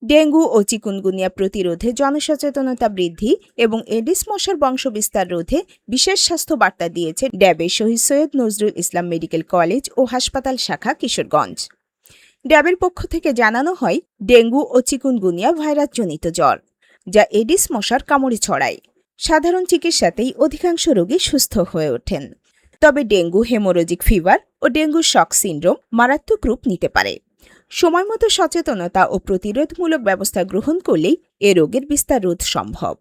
Dengue ও chikungunya প্রতিরোধে জনসচেতনতা বৃদ্ধি এবং এডিস মশার বংশবিস্তার রোধে বিশেষ স্বাস্থ্য বার্তা দিয়েছে ড্যাবের শহীদ সৈয়দ নজরুল ইসলাম মেডিকেল কলেজ ও হাসপাতাল শাখা কিশোরগঞ্জ। ড্যাবের পক্ষ থেকে জানানো হয়, ডেঙ্গু ও চিকুনগুনিয়া ভাইরাসজনিত জ্বর, যা এডিস মশার কামড়ে ছড়ায়। সাধারণ চিকিৎসাতেই অধিকাংশ রোগী সুস্থ হয়ে ওঠেন। তবে ডেঙ্গু হেমোরোজিক ফিভার ও ডেঙ্গু শক সিন্ড্রোম মারাত্মক রূপ নিতে পারে। সময়মতো সচেতনতা ও প্রতিরোধমূলক ব্যবস্থা গ্রহণ করলেই এ রোগের বিস্তার রোধ সম্ভব।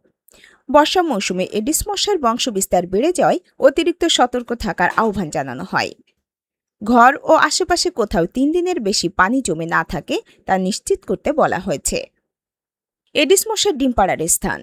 বর্ষা মৌসুমে এডিস মশার বংশবিস্তার বেড়ে যাওয়ায় অতিরিক্ত সতর্ক থাকার আহ্বান জানানো হয়। ঘর ও আশেপাশে কোথাও 3 দিনের বেশি পানি জমে না থাকে তা নিশ্চিত করতে বলা হয়েছে। এডিস মশার ডিম পাড়ার স্থান।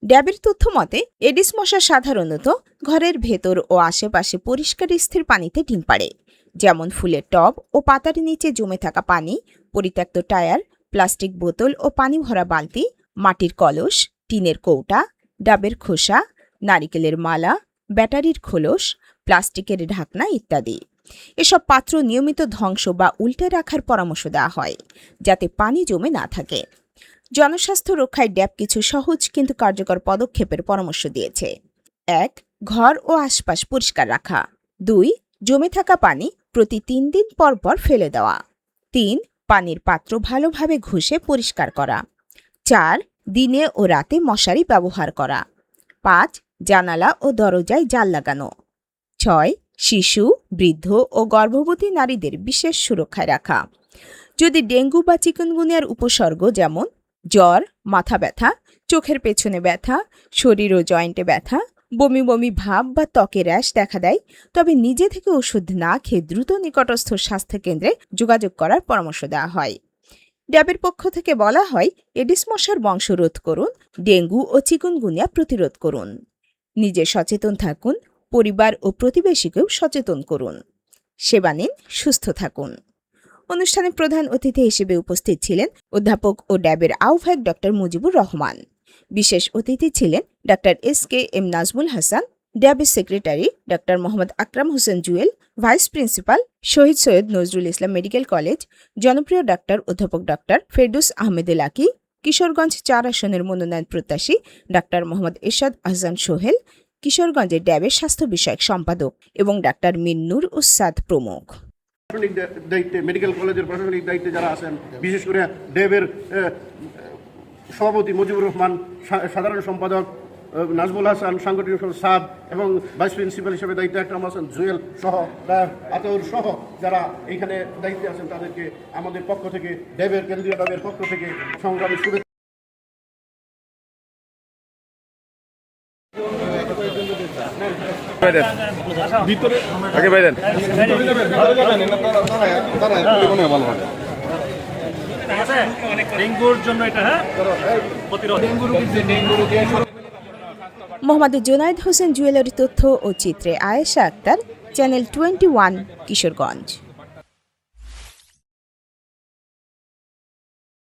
ড্যাবের তথ্য মতে, এডিস মশা সাধারণত ঘরের ভেতর ও আশেপাশে পরিষ্কার স্থির পানিতে ডিম পাড়ে, যেমন ফুলের টব ও পাতার নিচে জমে থাকা পানি, পরিত্যক্ত টায়ার, প্লাস্টিক বোতল ও পানি ভরা বালতি, মাটির কলস, টিনের কৌটা, ডাবের খোসা, নারিকেলের মালা, ব্যাটারির খোলস, প্লাস্টিকের ঢাকনা ইত্যাদি। এসব পাত্র নিয়মিত ধ্বংস বা উল্টে রাখার পরামর্শ দেওয়া হয়, যাতে পানি জমে না থাকে। জনস্বাস্থ্য রক্ষায় ড্যাব কিছু সহজ কিন্তু কার্যকর পদক্ষেপের পরামর্শ দিয়েছে। 1. ঘর ও আশপাশ পরিষ্কার রাখা। 2. জমে থাকা পানি প্রতি 3 দিন পর পর ফেলে দেওয়া। 3. পানির পাত্র ভালোভাবে ঘষে পরিষ্কার করা। 4. দিনে ও রাতে মশারি ব্যবহার করা। 5. জানালা ও দরজায় জাল লাগানো। 6. শিশু, বৃদ্ধ ও গর্ভবতী নারীদের বিশেষ সুরক্ষায় রাখা। যদি ডেঙ্গু বা চিকুনগুনিয়ার উপসর্গ যেমন জ্বর, মাথা ব্যথা, চোখের পেছনে ব্যথা, শরীর ও জয়েন্টে ব্যথা, বমি বমি ভাব বা ত্বকে র্যাশ দেখা দেয়, তবে নিজে থেকে ওষুধ না খেয়ে দ্রুত নিকটস্থ স্বাস্থ্যকেন্দ্রে যোগাযোগ করার পরামর্শ দেওয়া হয়। ড্যাবের পক্ষ থেকে বলা হয়, এডিস মশার বংশ রোধ করুন, ডেঙ্গু ও চিকুনগুনিয়া প্রতিরোধ করুন। নিজে সচেতন থাকুন, পরিবার ও প্রতিবেশীকেও সচেতন করুন। সেবা নিন, সুস্থ থাকুন। অনুষ্ঠানে প্রধান অতিথি হিসেবে উপস্থিত ছিলেন অধ্যাপক ও ড্যাবের আহ্বায়ক ডক্টর মুজিবুর রহমান। বিশেষ অতিথি ছিলেন ডক্টর SKM নাজমুল হাসান, ড্যাবের secretary doctor Mohammad Akram Hossain Jewel, vice principal Shahid Syed Nazrul Islam medical college, জনপ্রিয় ডাক্তার অধ্যাপক ডক্টর ফেরদৌস আহমেদ লাকি, কিশোরগঞ্জ 4 আসনের মনোনয়ন প্রত্যাশী ডাক্তার মোহাম্মদ এরশাদ আহসান সোহেল, কিশোরগঞ্জের ড্যাবের স্বাস্থ্য বিষয়ক সম্পাদক এবং ডাক্তার মিন্নুর উসাদ প্রমুখ। প্রশাসনিক দায়িত্বে, মেডিকেল কলেজের প্রশাসনিক দায়িত্বে যারা আছেন, বিশেষ করে ড্যাবের সভাপতি মুজিবুর রহমান, সাধারণ সম্পাদক নাজমুল হাসান, সাংগঠনিক সাদ এবং ভাইস প্রিন্সিপাল হিসেবে দায়িত্বে আকরাম হোসেন জুয়েল সহ আতর সহ যারা এইখানে দায়িত্বে আছেন, তাদেরকে আমাদের পক্ষ থেকে, ড্যাবের কেন্দ্রীয় ড্যাবের পক্ষ থেকে সংগ্রামী শুভেচ্ছা। মোহাম্মদ জুনায়েদ হোসেন জুয়েলের তথ্য ও চিত্রে আয়েশা আক্তার, চ্যানেল 21, কিশোরগঞ্জ।